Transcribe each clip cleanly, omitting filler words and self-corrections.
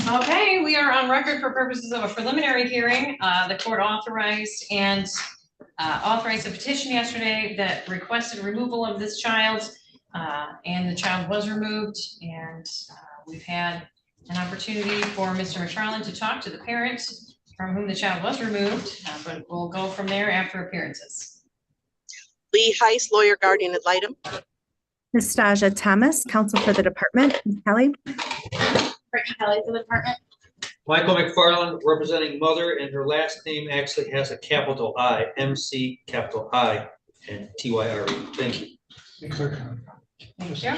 Okay, we are on record for purposes of a preliminary hearing. The court authorized a petition yesterday that requested removal of this child, and the child was removed. And we've had an opportunity for Mr. McFarland to talk to the parents from whom the child was removed, but we'll go from there after appearances. Lee Heiss, lawyer, guardian ad litem. Ms. Stasia Thomas, counsel for the department. Ms. Kelly. Brittany Kelly for the department. Michael McFarland, representing mother, and her last name actually has a capital I, MC capital I and TYRE. Thank you. Thank you.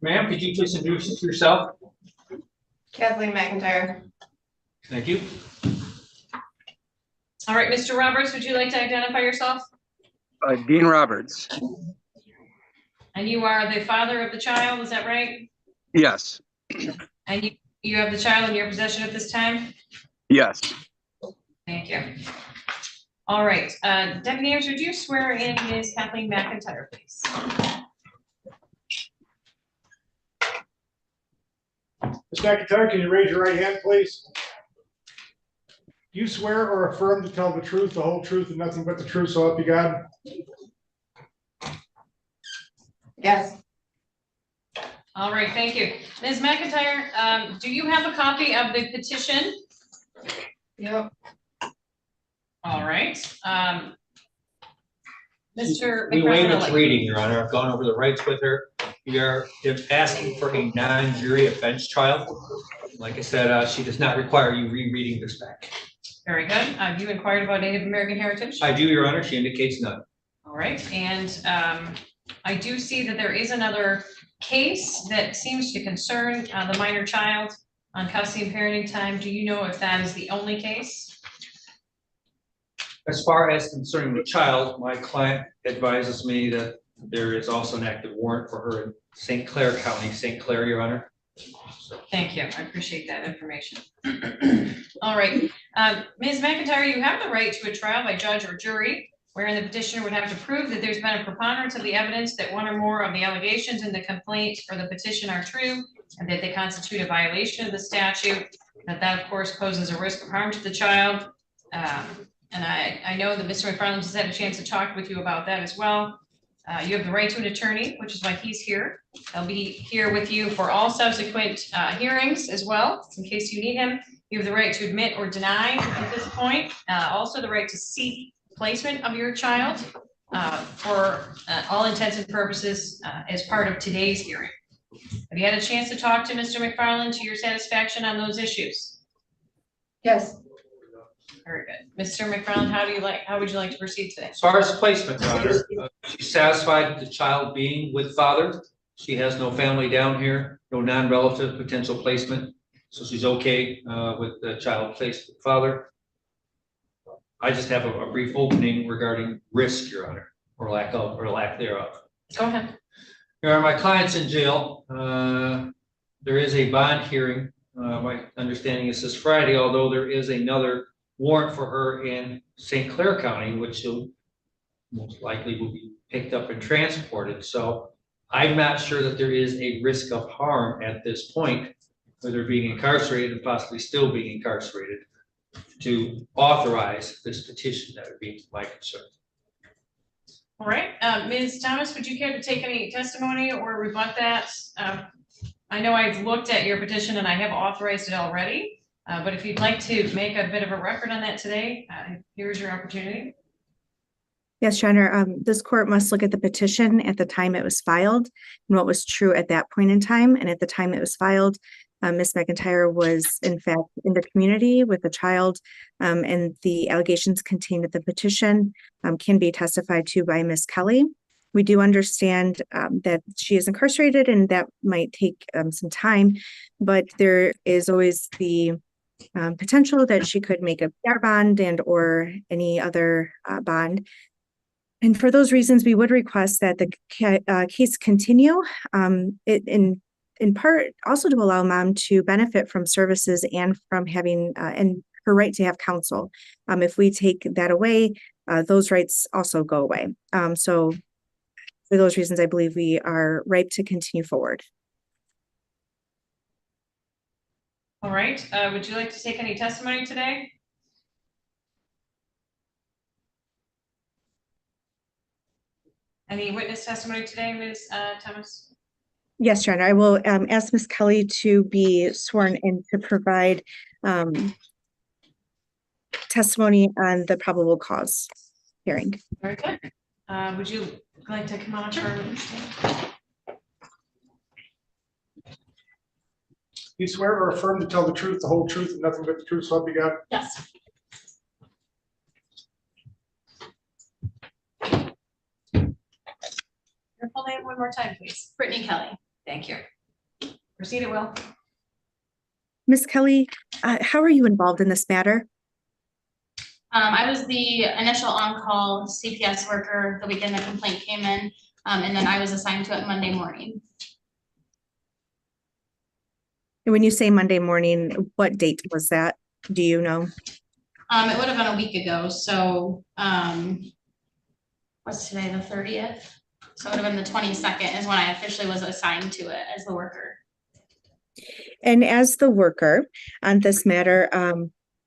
Ma'am, could you please introduce yourself? Kathleen McIntyre. Thank you. All right, Mr. Roberts, would you like to identify yourself? Dean Roberts. And you are the father of the child, is that right? Yes. And you have the child in your possession at this time? Yes. Thank you. All right, Deputy, would you swear in Ms. Kathleen McIntyre, please? Ms. McIntyre, can you raise your right hand, please? Do you swear or affirm to tell the truth, the whole truth, and nothing but the truth, so help you God? Yes. All right, thank you. Ms. McIntyre, do you have a copy of the petition? Yep. All right. Mr. We waive its McFarland. reading, Your Honor. I've gone over the rights with her. We are asking for a non-jury offense trial. Like I said, she does not require you rereading this back. Very good. Have you inquired about Native American heritage? I do, Your Honor. She indicates none. All right, and I do see that there is another case that seems to concern the minor child on custody and parenting time. Do you know if that is the only case? As far as concerning the child, my client advises me that there is also an active warrant for her in St. Clair County, St. Clair, Your Honor. Thank you. I appreciate that information. All right, Ms. McIntyre, you have the right to a trial by judge or jury, wherein the petitioner would have to prove that there's been a preponderance of the evidence that one or more of the allegations in the complaint or the petition are true, and that they constitute a violation of the statute, that of course poses a risk of harm to the child. And I know that Mr. McFarland has had a chance to talk with you about that as well. You have the right to an attorney, which is why he's here. He'll be here with you for all subsequent hearings as well, in case you need him. You have the right to admit or deny at this point. Also the right to seek placement of your child for all intents and purposes as part of today's hearing. Have you had a chance to talk to Mr. McFarland to your satisfaction on those issues? Yes. Very good. Mr. McFarland, how would you like to proceed today? As far as placement, Your Honor, she's satisfied with the child being with father. She has no family down here, no non-relative potential placement. So she's okay with the child placed with father. I just have a brief opening regarding risk, Your Honor, or lack thereof. Go ahead. Your Honor, my client's in jail. There is a bond hearing. My understanding is this Friday, although there is another warrant for her in St. Clair County, which she'll most likely will be picked up and transported. So I'm not sure that there is a risk of harm at this point, whether being incarcerated and possibly still being incarcerated, to authorize this petition. That would be my concern. All right, Ms. Thomas, would you care to take any testimony or rebut that? I know I've looked at your petition and I have authorized it already, but if you'd like to make a bit of a record on that today, here's your opportunity. Yes, Your Honor. This court must look at the petition at the time it was filed and what was true at that point in time. And at the time it was filed, Ms. McIntyre was in fact in the community with a child, and the allegations contained in the petition can be testified to by Ms. Kelly. We do understand that she is incarcerated and that might take some time, but there is always the potential that she could make a PR bond and or any other bond. And for those reasons, we would request that the case continue in part also to allow mom to benefit from services and from having and her right to have counsel. If we take that away, those rights also go away. So for those reasons, I believe we are ripe to continue forward. All right, would you like to take any testimony today? Any witness testimony today, Ms. Thomas? Yes, Your Honor, I will ask Ms. Kelly to be sworn in to provide testimony on the probable cause hearing. Very good. Would you like to come on up for a witness stand? You swear or affirm to tell the truth, the whole truth, and nothing but the truth, so help you God? Yes. Your full name one more time, please. Brittany Kelly. Thank you. Proceed, Will. Ms. Kelly, how are you involved in this matter? I was the initial on-call CPS worker the weekend the complaint came in, and then I was assigned to it Monday morning. And when you say Monday morning, what date was that? Do you know? It would have been a week ago, so what's today, the 30th? So it would have been the 22nd is when I officially was assigned to it as the worker. And as the worker on this matter,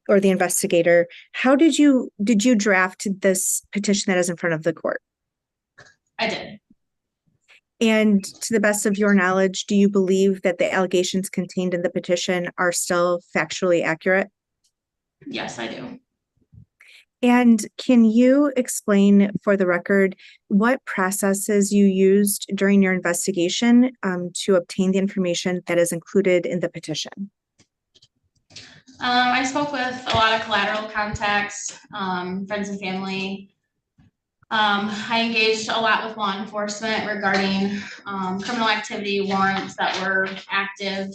or the investigator, how did you draft this petition that is in front of the court? I did. And to the best of your knowledge, do you believe that the allegations contained in the petition are still factually accurate? Yes, I do. And can you explain for the record what processes you used during your investigation to obtain the information that is included in the petition? I spoke with a lot of collateral contacts, friends and family. I engaged a lot with law enforcement regarding criminal activity warrants that were active.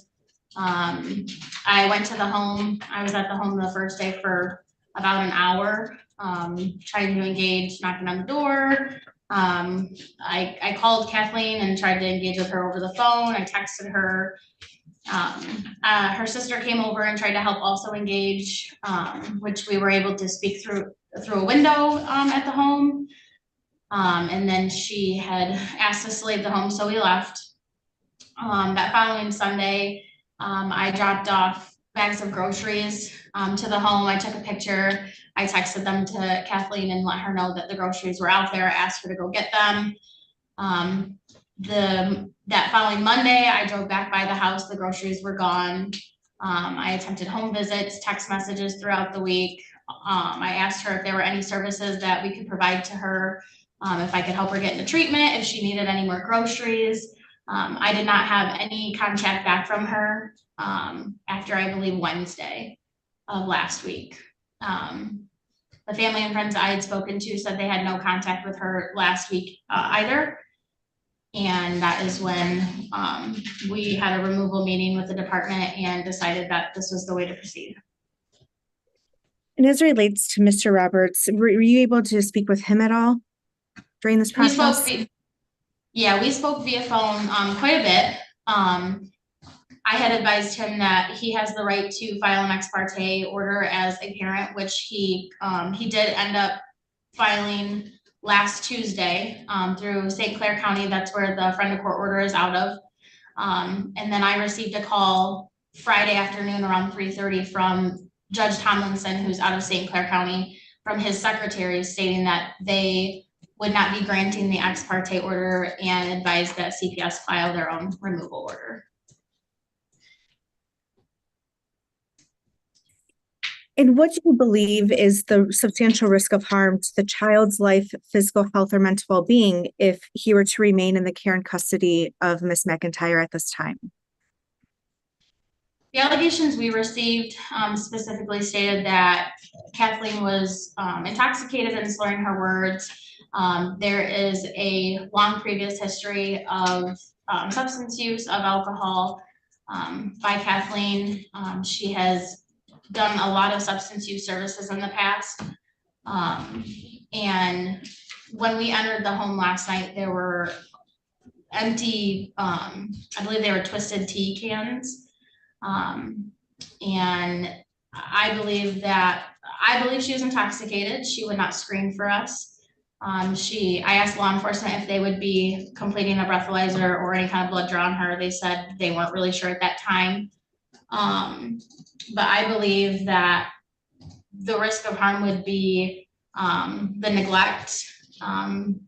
I went to the home. I was at the home the first day for about an hour, trying to engage, knocking on the door. I called Kathleen and tried to engage with her over the phone. I texted her. Her sister came over and tried to help also engage, which we were able to speak through a window at the home. And then she had asked us to leave the home, so we left. That following Sunday, I dropped off bags of groceries to the home. I took a picture. I texted them to Kathleen and let her know that the groceries were out there. I asked her to go get them. That following Monday, I drove back by the house. The groceries were gone. I attempted home visits, text messages throughout the week. I asked her if there were any services that we could provide to her, if I could help her get into treatment, if she needed any more groceries. I did not have any contact back from her after, I believe, Wednesday of last week. The family and friends I had spoken to said they had no contact with her last week either. And that is when we had a removal meeting with the department and decided that this was the way to proceed. And as it relates to Mr. Roberts, were you able to speak with him at all during this process? We spoke via phone quite a bit. I had advised him that he has the right to file an ex parte order as a parent, which he did end up filing last Tuesday through St. Clair County. That's where the friend of court order is out of. And then I received a call Friday afternoon around 3:30 from Judge Tomlinson, who's out of St. Clair County, from his secretary stating that they would not be granting the ex parte order and advised that CPS file their own removal order. And what do you believe is the substantial risk of harm to the child's life, physical health, or mental well-being if he were to remain in the care and custody of Ms. McIntyre at this time? The allegations we received specifically stated that Kathleen was intoxicated and slurring her words. There is a long previous history of substance use of alcohol by Kathleen. She has done a lot of substance use services in the past. And when we entered the home last night, there were empty, I believe they were twisted tea cans. And I believe she was intoxicated. She would not scream for us. I asked law enforcement if they would be completing a breathalyzer or any kind of blood draw on her. They said they weren't really sure at that time. But I believe that the risk of harm would be the neglect.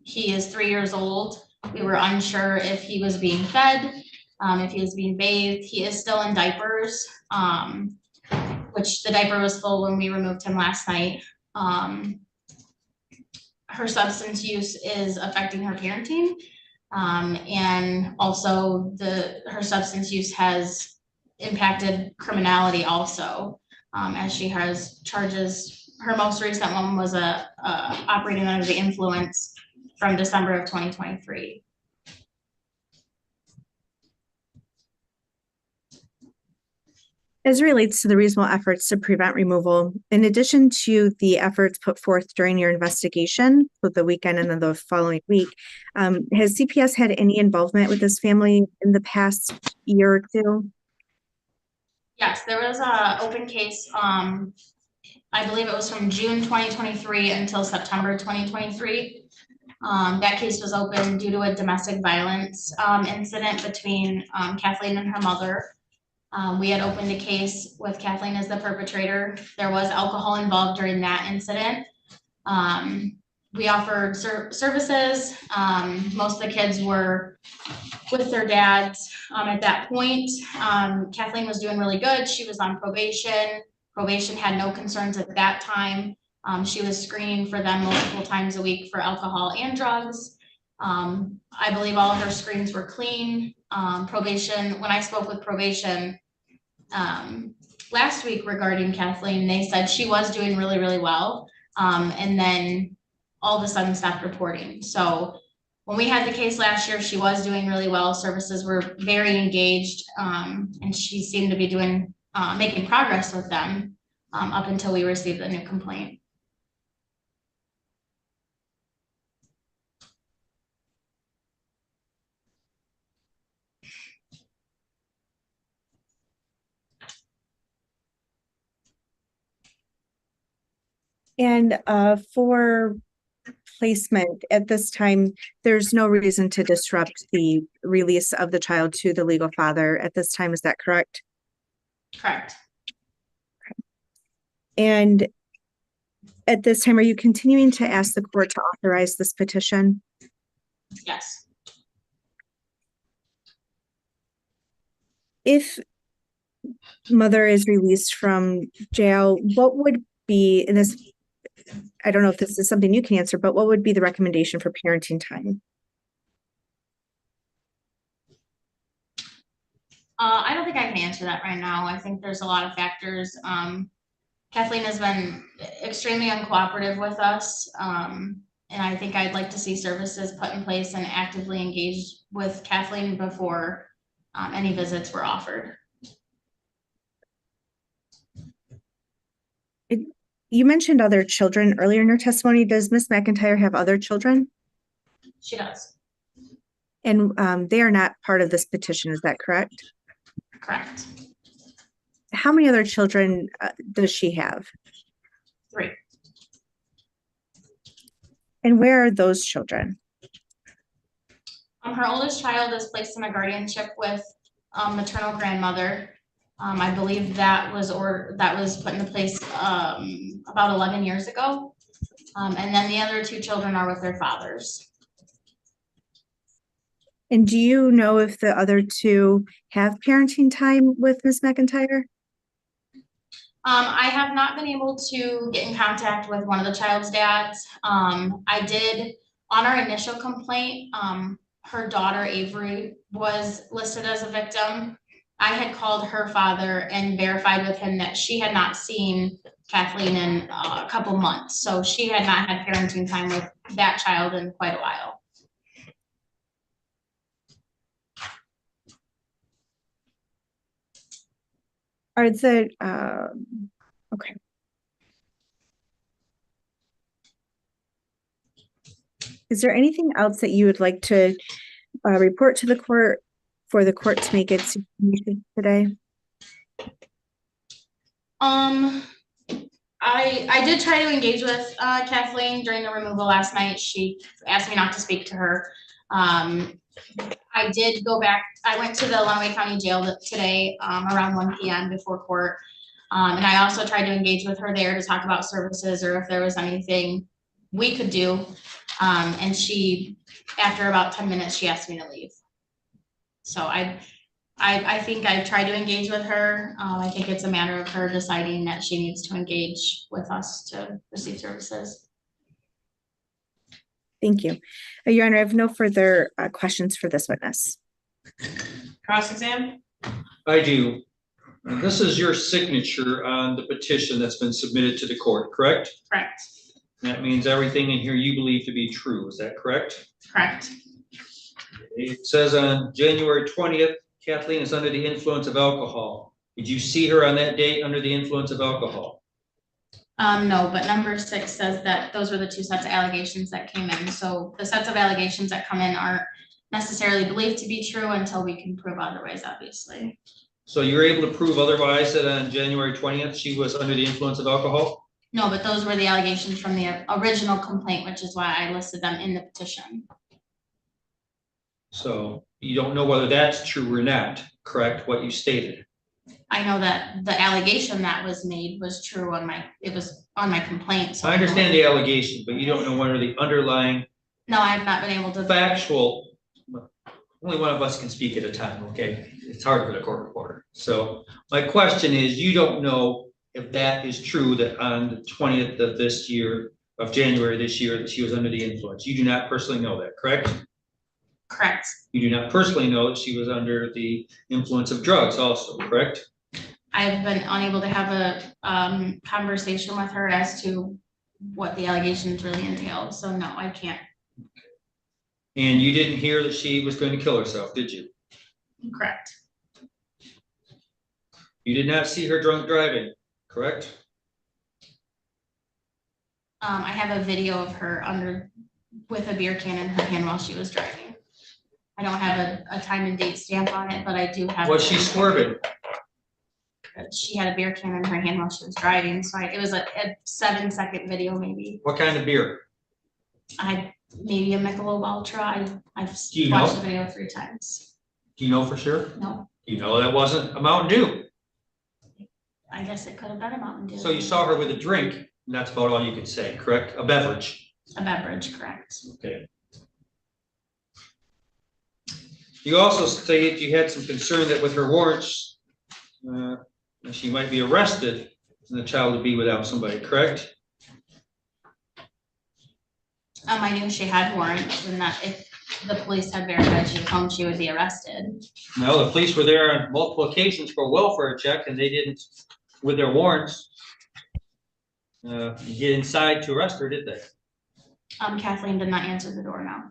He is 3 years old. We were unsure if he was being fed, if he was being bathed. He is still in diapers, which the diaper was full when we removed him last night. Her substance use is affecting her parenting. And also her substance use has impacted criminality also, as she has charges. Her most recent one was operating under the influence from December of 2023. As it relates to the reasonable efforts to prevent removal, in addition to the efforts put forth during your investigation with the weekend and then the following week, has CPS had any involvement with this family in the past year or two? Yes, there was a open case. I believe it was from June 2023 until September 2023. That case was open due to a domestic violence incident between Kathleen and her mother. We had opened a case with Kathleen as the perpetrator. There was alcohol involved during that incident. We offered services. Most of the kids were with their dads at that point. Kathleen was doing really good. She was on probation. Probation had no concerns at that time. She was screening for them multiple times a week for alcohol and drugs. I believe all of her screens were clean. Probation, when I spoke with probation last week regarding Kathleen, they said she was doing really, really well. And then all of a sudden stopped reporting. So when we had the case last year, she was doing really well. Services were very engaged, and she seemed to be making progress with them up until we received the new complaint. And for placement at this time, there's no reason to disrupt the release of the child to the legal father at this time. Is that correct? Correct. And at this time, are you continuing to ask the court to authorize this petition? Yes. If mother is released from jail, what would be, in this, I don't know if this is something you can answer, but what would be the recommendation for parenting time? I don't think I can answer that right now. I think there's a lot of factors. Kathleen has been extremely uncooperative with us. And I think I'd like to see services put in place and actively engaged with Kathleen before any visits were offered. You mentioned other children earlier in your testimony. Does Ms. McIntyre have other children? She does. And they are not part of this petition, is that correct? Correct. How many other children does she have? 3. And where are those children? Her oldest child is placed in a guardianship with maternal grandmother. I believe that was put into place about 11 years ago. And then the other 2 children are with their fathers. And do you know if the other 2 have parenting time with Ms. McIntyre? I have not been able to get in contact with one of the child's dads. I did, on our initial complaint, her daughter Avery was listed as a victim. I had called her father and verified with him that she had not seen Kathleen in a couple months. So she had not had parenting time with that child in quite a while. Are the, okay. Is there anything else that you would like to report to the court for the court to make its decision today? I did try to engage with Kathleen during the removal last night. She asked me not to speak to her. I did go back, I went to the Lenawee County Jail today, around 1 PM before court. And I also tried to engage with her there to talk about services or if there was anything we could do. And she, after about 10 minutes, she asked me to leave. So I think I tried to engage with her. I think it's a matter of her deciding that she needs to engage with us to receive services. Thank you. Your Honor, I have no further questions for this witness. Cross-exam? I do. And this is your signature on the petition that's been submitted to the court, correct? Correct, That means everything in here you believe to be true, is that correct? correct. It says on January 20th, Kathleen is under the influence of alcohol. Did you see her on that date under the influence of alcohol? No, but number 6 says that those were the 2 sets of allegations that came in. So the sets of allegations that come in aren't necessarily believed to be true until we can prove otherwise, obviously. So you're able to prove otherwise that on January 20th, she was under the influence of alcohol? No, but those were the allegations from the original complaint, which is why I listed them in the petition. So you don't know whether that's true or not, correct, what you stated? I know that the allegation that was made was true it was on my complaint. So I understand the allegation, but you don't know whether the underlying No, I have not been able to. factual, only one of us can speak at a time, okay? It's hard for the court reporter. So my question is, you don't know if that is true, that on the 20th of this year, of January this year, that she was under the influence. You do not personally know that, correct? Correct. You do not personally know that she was under the influence of drugs also, correct? I've been unable to have a conversation with her as to what the allegations really entailed. So no, I can't. And you didn't hear that she was going to kill herself, did you? Correct. You did not see her drunk driving, correct? I have a video of her with a beer can in her hand while she was driving. I don't have a time and date stamp on it, but I do have. Was she swerving? She had a beer can in her hand while she was driving, so it was a 7-second video maybe. What kind of beer? Maybe a Michelob Ultra. I've Do you watched know? the video 3 times. Do you know for sure? No, You know that wasn't a Mountain Dew. I guess it could have been a Mountain Dew. So you saw her with a drink, and that's about all you could say, correct? A beverage. A beverage, correct. Okay. You also stated you had some concern that with her warrants, she might be arrested and the child would be without somebody, correct? I knew she had warrants and that if the police had verified she was home, she would be arrested. No, the police were there on multiple occasions for a welfare check and they didn't, with their warrants, get inside to arrest her, did they? Kathleen did not answer the door now.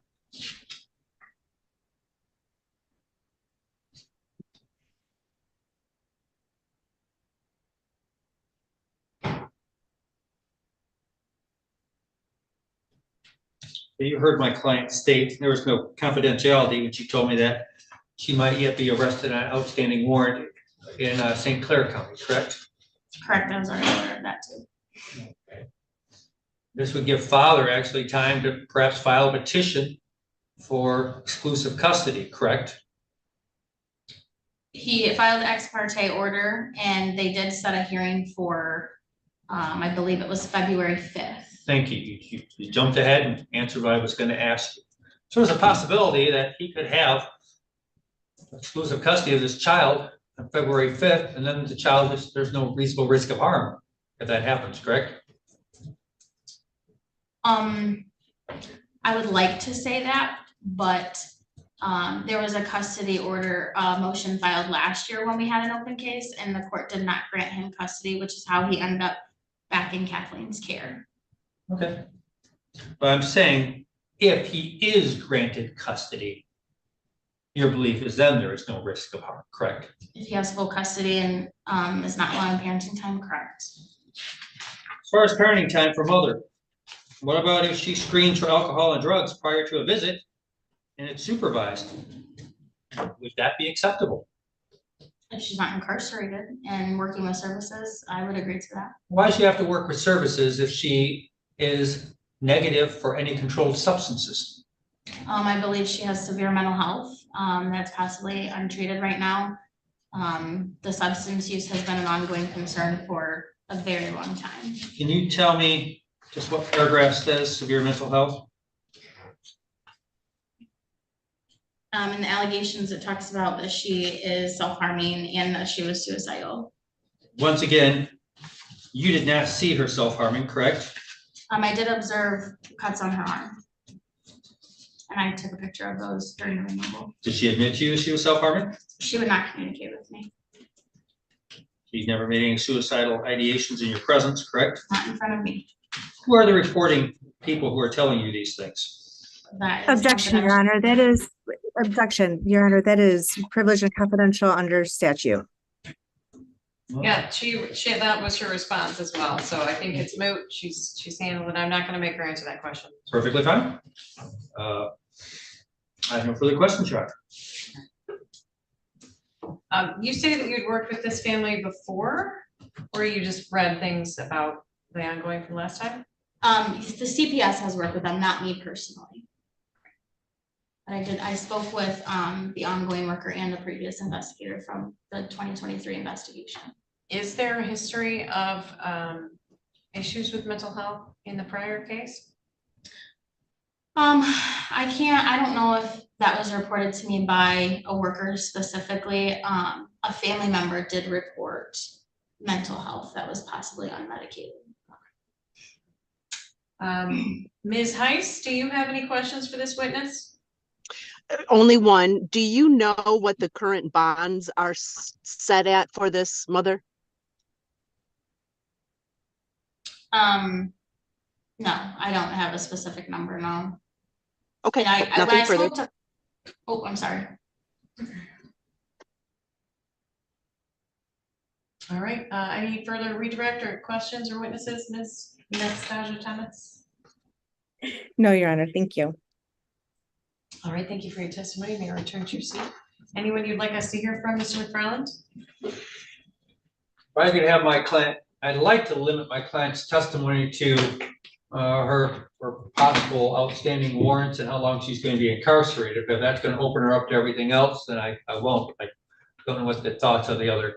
You heard my client state there was no confidentiality when she told me that she might yet be arrested on an outstanding warrant in St. Clair County, correct? Correct, I was already aware of that too. Okay. This would give father actually time to perhaps file a petition for exclusive custody, correct? He filed the ex parte order and they did set a hearing for, I believe it was February 5th. Thank you. You jumped ahead and answered what I was going to ask you. So there's a possibility that he could have exclusive custody of this child on February 5th, and then the child, there's no reasonable risk of harm if that happens, correct? I would like to say that, but there was a custody order motion filed last year when we had an open case and the court did not grant him custody, which is how he ended up back in Kathleen's care. Okay. But I'm saying if he is granted custody, your belief is then there is no risk of harm, correct? If he has full custody and is not allowing parenting time, correct. As far as parenting time for mother, what about if she screens for alcohol and drugs prior to a visit and it's supervised? Would that be acceptable? If she's not incarcerated and working with services, I would agree to that. Why does she have to work with services if she is negative for any controlled substances? I believe she has severe mental health, that's possibly untreated right now. The substance use has been an ongoing concern for a very long time. Can you tell me just what paragraph says severe mental health? In the allegations, it talks about that she is self-harming and that she was suicidal. Once again, you did not see her self-harming, correct? I did observe cuts on her arm. And I took a picture of those during the removal. Did she admit to you she was self-harming? She would not communicate with me, She's never made any suicidal ideations in your presence, correct? not in front of me. Who are the reporting people who are telling you these things? That is Objection, Your Honor, that is, objection, Your Honor, that is privileged and confidential under statute. Yeah, she, that was her response as well. So I think it's moot. She's handled it. I'm not going to make her answer that question. Perfectly fine. I have no further questions, Your Honor. You say that you'd worked with this family before, or you just read things about the ongoing from last time? The CPS has worked with them, not me personally. But I spoke with the ongoing worker and the previous investigator from the 2023 investigation. Is there a history of issues with mental health in the prior case? I don't know if that was reported to me by a worker specifically. A family member did report mental health that was possibly unmedicated. Ms. Heiss, do you have any questions for this witness? Only one. Do you know what the current bonds are set at for this mother? No, I don't have a specific number, no. Okay, And when nothing I further. spoke to, oh, I'm sorry. All right, any further redirect or questions or witnesses, Ms. Nastasia Thomas? No, Your Honor, thank you. All right, thank you for your testimony. May I return to your seat? Anyone you'd like us to hear from, Mr. McFarland? If I could have my client, I'd like to limit my client's testimony to her possible outstanding warrants and how long she's going to be incarcerated. But if that's going to open her up to everything else, then I won't. I don't know what the thoughts of the other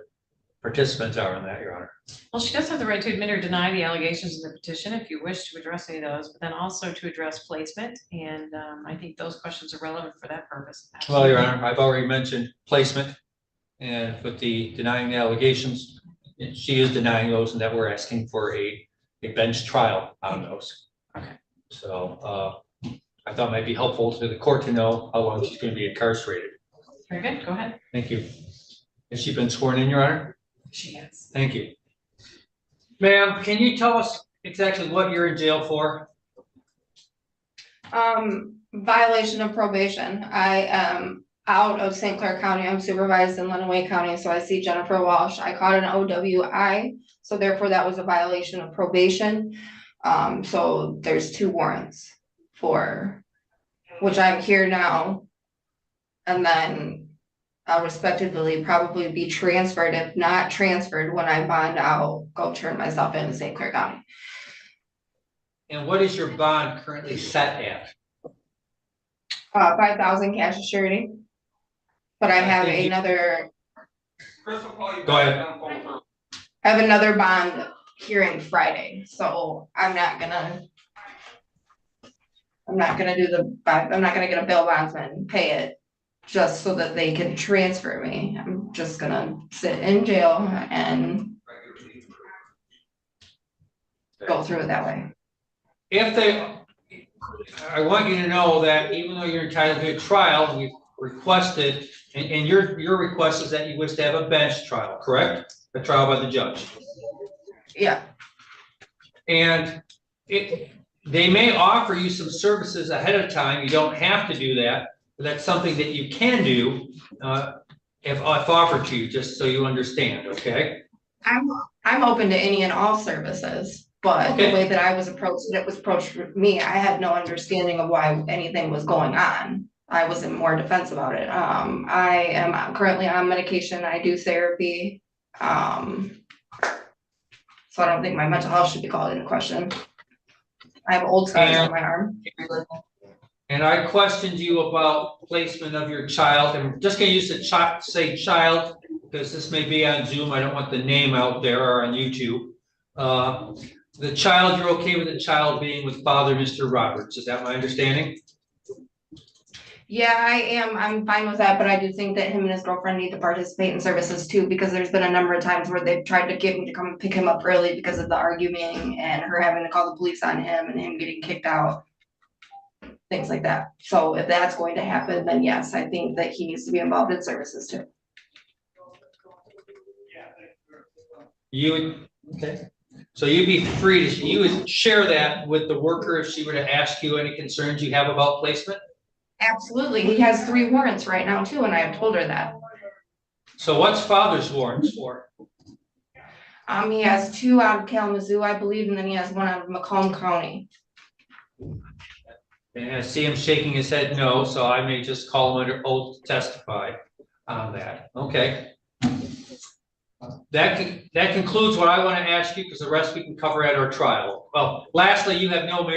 participants are on that, Your Honor. Well, she does have the right to admit or deny the allegations in the petition if you wish to address any of those, but then also to address placement. And I think those questions are relevant for that purpose. Well, Your Honor, I've already mentioned placement, and with the denying the allegations, she is denying those, and that we're asking for a bench trial on those. Okay. So I thought it might be helpful to the court to know how long she's going to be incarcerated. Very good, go ahead. Thank you. Has she been sworn in, Your Honor? She has. Thank you. Ma'am, can you tell us exactly what you're in jail for? Violation of probation. I am out of St. Clair County. I'm supervised in Lenawee County, so I see Jennifer Walsh. I caught an OWI, so therefore that was a violation of probation. So there's 2 warrants for which I'm here now. And then I'll respectively probably be transferred. If not transferred, when I bond out, go turn myself in St. Clair County. And what is your bond currently set at? 5,000 cash surety. But I have Thank you. Go ahead. I have another bond hearing Friday, so I'm not gonna get a bail bondsman and pay it just so that they can transfer me. I'm just gonna sit in jail and go through it that way. I want you to know that even though you're entitled to a trial, we've requested, and your request is that you wish to have a bench trial, correct? A trial by the judge. Yeah, And they may offer you some services ahead of time. You don't have to do that, but that's something that you can do if offered to you, just so you understand, okay? I'm open to any and all services, but the Okay. way that I was approached, it was approached with me, I had no understanding of why anything was going on. I was in more defense about it. I am currently on medication. I do therapy. So I don't think my mental health should be called into question. I have old scars on my arm. and I questioned you about placement of your child, and I'm just gonna use the say child, because this may be on Zoom, I don't want the name out there or on YouTube. The child, you're okay with the child being with Father Mr. Roberts, is that my understanding? Yeah, I am. I'm fine with that, but I do think that him and his girlfriend need to participate in services too, because there's been a number of pimes where they've tried to get me to come pick him up early because of the arguing and her having to call the police on him and him getting kicked out. Things like that. So if that's going to happen, then yes, I think that he needs to be involved in services too. You would, okay, so you'd be free to, you would share that with the worker if she were to ask you any concerns you have about placement? Absolutely. He has 3 warrants right now too, and I have told her that. So what's father's warrants for? He has 2 out of Kalamazoo, I believe, and then he has 1 out of Macomb County. And I see him shaking his head no, so I may just call him under oath to testify on that. Okay. That concludes what I want to ask you, because the rest we can cover at our trial. Well, lastly, you have no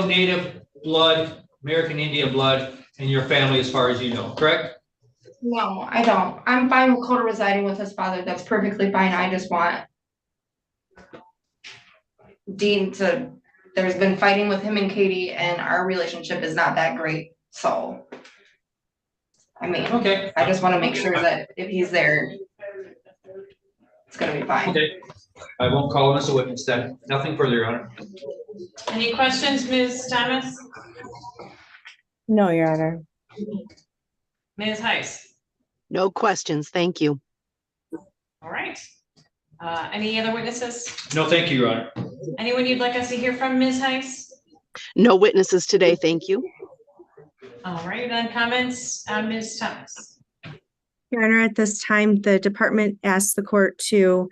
native blood, American Indian blood in your family as far as you know, correct? No, I don't. I'm fine with Coda residing with his father. That's perfectly fine. I just want Dean to, there's been fighting with him and Katie, and our relationship is not that great. So, I mean, Okay. I just want to make sure that if he's there, it's gonna be fine. Okay. I won't call him as a witness then. Nothing further, Your Honor. Any questions, Ms. Thomas? No, Your Honor. Ms. Heiss? No questions. Thank you. All right. Any other witnesses? No, thank you, Your Honor. Anyone you'd like us to hear from, Ms. Heiss? No witnesses today. Thank you. All right, then comments, Ms. Thomas? Your Honor, at this time, the department asked the court to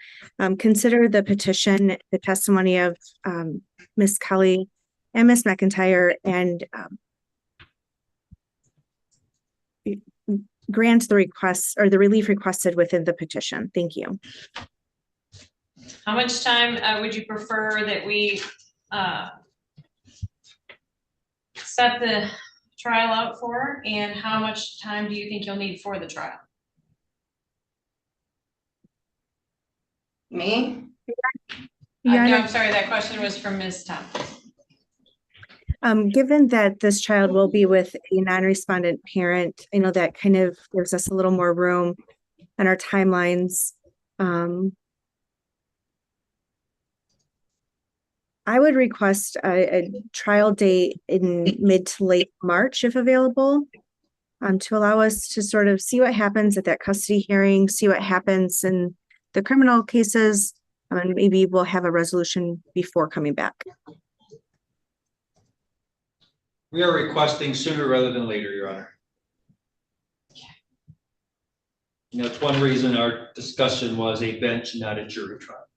consider the petition, the testimony of Ms. Kelly and Ms. McIntyre, and grant the request or the relief requested within the petition. Thank you. How much time would you prefer that we set the trial out for, and how much time do you think you'll need for the trial? Me? Your No, Honor, I'm sorry, that question was from Ms. Thomas. given that this child will be with a non-respondent parent, I know that kind of gives us a little more room on our timelines. I would request a trial date in mid to late March if available, to allow us to sort of see what happens at that custody hearing, see what happens in the criminal cases, and maybe we'll have a resolution before coming back. We are requesting sooner rather than later, Your Honor. And that's one reason our discussion was a bench, not a jury trial.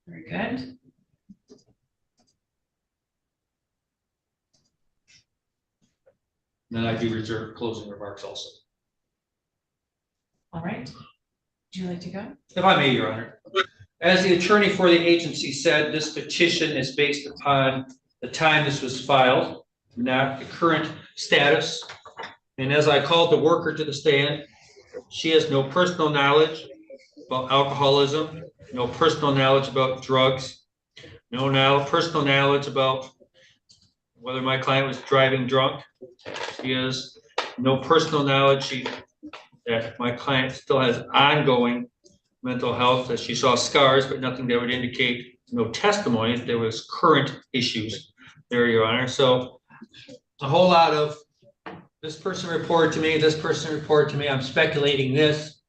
Very good. Then I do reserve closing remarks also. All right. Would you like to go? If I may, Your Honor. As the attorney for the agency said, this petition is based upon the time this was filed, not the current status. And as I called the worker to the stand, she has no personal knowledge about alcoholism, no personal knowledge about drugs, no personal knowledge about whether my client was driving drunk. She has no personal knowledge that my client still has ongoing mental health, that she saw scars, but nothing that would indicate, no testimony that there was current issues there, Your Honor. So a whole lot of this person reported to me, this person reported to me, I'm speculating this,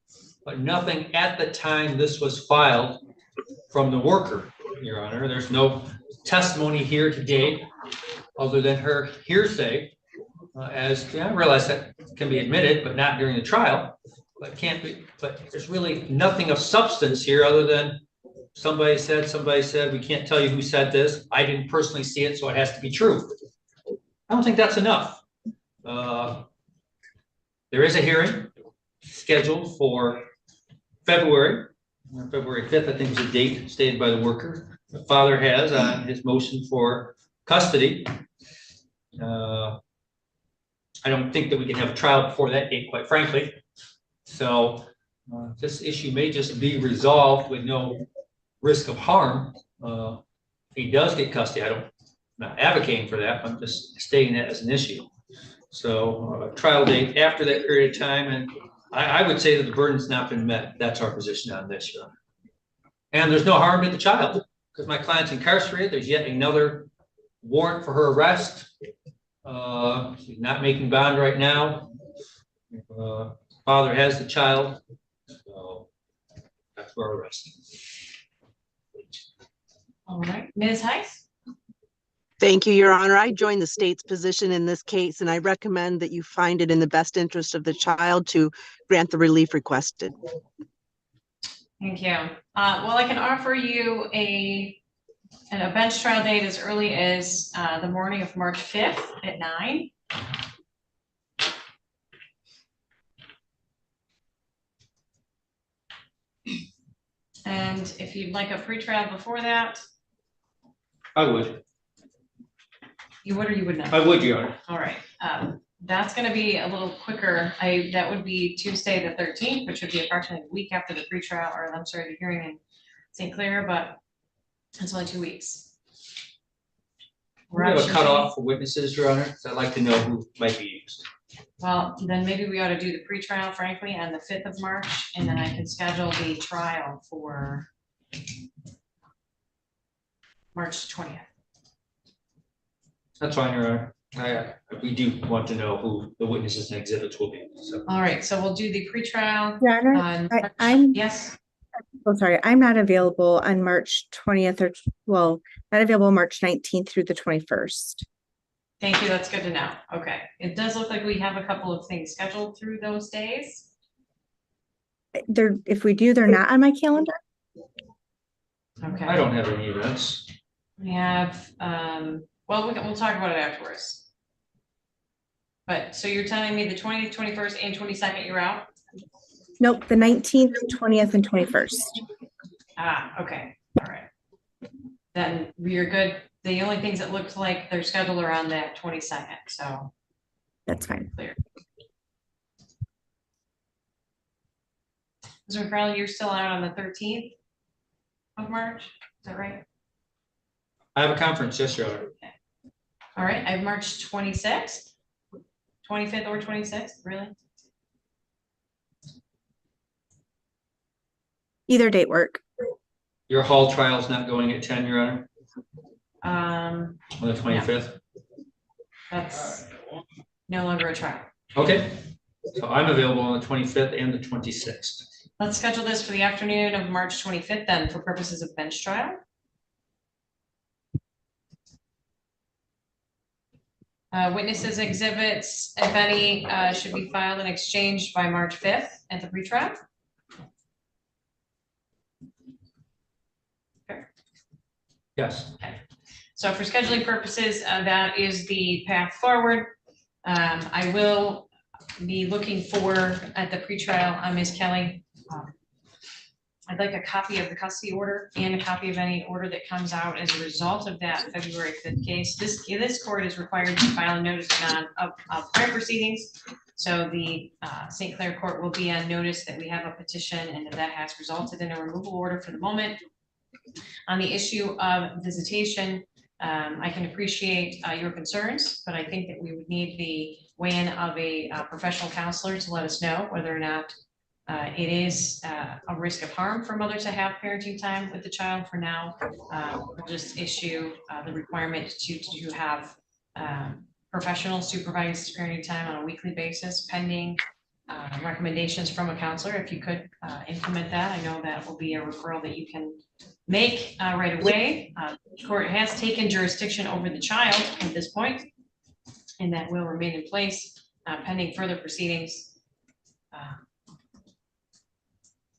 but nothing at the time this was filed from the worker, Your Honor. There's no testimony here today other than her hearsay, as I realize that can be admitted, but not during the trial, but can't be, but there's really nothing of substance here other than somebody said, we can't tell you who said this. I didn't personally see it, so it has to be true. I don't think that's enough. There is a hearing scheduled for February 5th, I think is the date stated by the worker. The father has on his motion for custody. I don't think that we can have a trial before that date, quite frankly. So this issue may just be resolved with no risk of harm. If he does get custody, I'm not advocating for that. I'm just stating that as an issue. So trial date after that period of time, and I would say that the burden's not been met. That's our position on this, Your Honor. And there's no harm to the child because my client's incarcerated. There's yet another warrant for her arrest. She's not making bond right now. Father has the child, so that's where we're arresting. All right, Ms. Heiss? Thank you, Your Honor. I join the state's position in this case, and I recommend that you find it in the best interest of the child to grant the relief requested. Thank you. Well, I can offer you a bench trial date as early as the morning of March 5th at 9. And if you'd like a pretrial before that, I would. you would or you would not? I would, Your Honor. All right, that's gonna be a little quicker. That would be Tuesday, the 13th, which would be approximately a week after the pretrial, or I'm sorry, the hearing in St. Clair, but it's only 2 weeks. We have a cutoff for witnesses, Your Honor, so I'd like to know who might be used. Well, then maybe we ought to do the pretrial, frankly, on the 5th of March, and then I can schedule the trial for March 20th. That's fine, Your Honor. We do want to know who the witnesses and exhibits will be, so. All right, so we'll do the pretrial Your Honor, on. I'm Yes, oh, sorry, I'm not available on March 20th or, well, not available March 19th through the 21st. thank you, that's good to know. Okay, it does look like we have a couple of things scheduled through those days. If we do, they're not on my calendar. Okay. I don't have any events. We have, well, we'll talk about it afterwards. But, so you're telling me the 20th, 21st, and 22nd, you're out? Nope, the 19th, 20th, and 21st. Ah, okay, all right. Then we're good. The only things that looks like they're scheduled are on that 22nd, so That's fine. clear. Mr. McFarland, you're still out on the 13th of March, is that right? I have a conference, yes, Your Honor. All right, I have March 26th, 25th or 26th, really? Either date work. Your hall trial is not going at 10, Your Honor, Um, on the 25th? that's no longer a trial. Okay, so I'm available on the 25th and the 26th. Let's schedule this for the afternoon of March 25th then for purposes of bench trial. Witnesses exhibits, if any, should be filed and exchanged by March 5th at the pretrial. Yes. So for scheduling purposes, that is the path forward. I will be looking for at the pretrial, Ms. Kelly. I'd like a copy of the custody order and a copy of any order that comes out as a result of that February 5th case. This court is required to file a notice of prior proceedings. So the St. Clair Court will be on notice that we have a petition and that has resulted in a removal order for the moment. On the issue of visitation, I can appreciate your concerns, but I think that we would need the weigh-in of a professional counselor to let us know whether or not it is a risk of harm for mother to have parenting time with the child. For now, we'll just issue the requirement to have professional supervised parenting time on a weekly basis pending recommendations from a counselor. If you could implement that, I know that will be a referral that you can make right away. The court has taken jurisdiction over the child at this point, and that will remain in place pending further proceedings.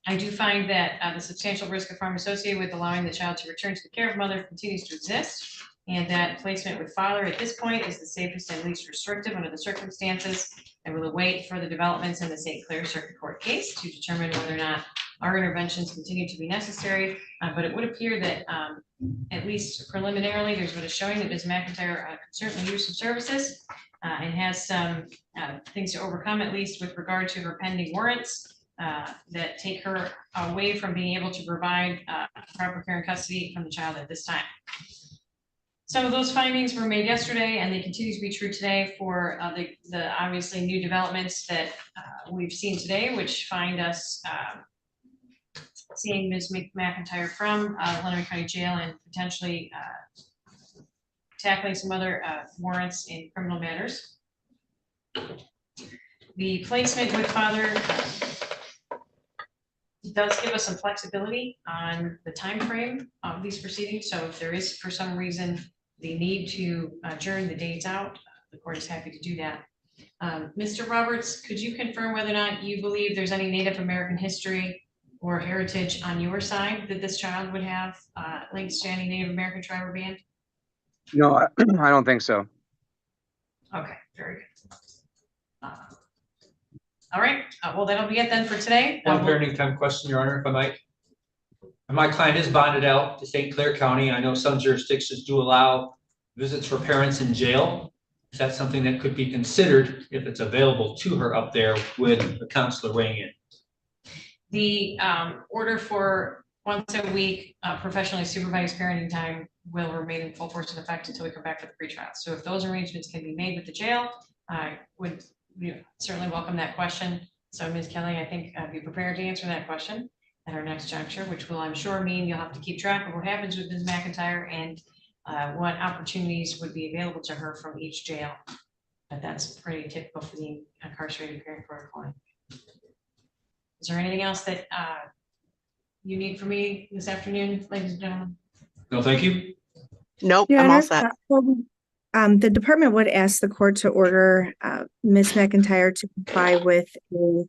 I do find that the substantial risk of harm associated with allowing the child to return to the care of mother continues to exist, and that placement with father at this point is the safest and least restrictive under the circumstances. I will await further developments in the St. Clair Circuit Court case to determine whether or not our interventions continue to be necessary, but it would appear that at least preliminarily, there's been a showing that Ms. McIntyre could certainly use some services, and has some things to overcome, at least with regard to her pending warrants that take her away from being able to provide proper care and custody from the child at this time. Some of those findings were made yesterday, and they continue to be true today for the obviously new developments that we've seen today, which find us seeing Ms. McIntyre from Lenawee County Jail and potentially tackling some other warrants in criminal matters. The placement with father does give us some flexibility on the time frame of these proceedings. So if there is, for some reason, the need to adjourn the dates out, the court is happy to do that. Mr. Roberts, could you confirm whether or not you believe there's any Native American history or heritage on your side that this child would have links to any Native American tribe or band? No, I don't think so. Okay, very good. All right, well, that'll be it then for today. One parenting time question, Your Honor, if I might. My client is bonded out to St. Clair County. I know some jurisdictions do allow visits for parents in jail. Is that something that could be considered if it's available to her up there with the counselor weighing in? The order for once a week professionally supervised parenting time will remain in full force and effect until we come back to the pretrial. So if those arrangements can be made with the jail, I would certainly welcome that question. So Ms. Kelly, I think be prepared to answer that question at our next juncture, which will, I'm sure, mean you'll have to keep track of what happens with Ms. McIntyre and what opportunities would be available to her from each jail. But that's pretty typical for the incarcerated parent protocol. Is there anything else that you need from me this afternoon, ladies and gentlemen? No, thank you. Nope, Your I'm all Honor, set. the department would ask the court to order Ms. McIntyre to comply with a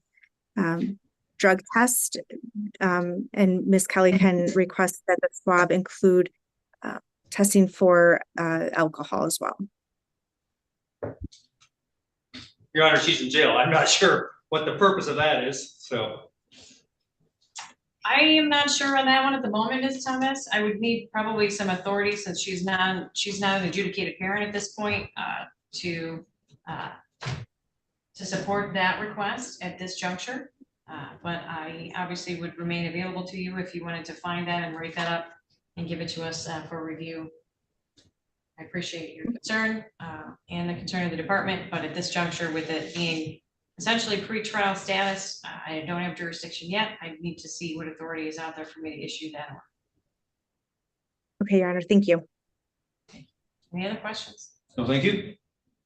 drug test, and Ms. Kelly can request that the swab include testing for alcohol as well. Your Honor, she's in jail. I'm not sure what the purpose of that is, so. I am not sure on that one at the moment, Ms. Thomas. I would need probably some authority since she's not an adjudicated parent at this point to support that request at this juncture. But I obviously would remain available to you if you wanted to find that and write that up and give it to us for review. I appreciate your concern and the concern of the department, but at this juncture, with it being essentially pretrial status, I don't have jurisdiction yet. I need to see what authority is out there for me to issue that order. Okay, Your Honor, thank you. Any other questions? No, thank you.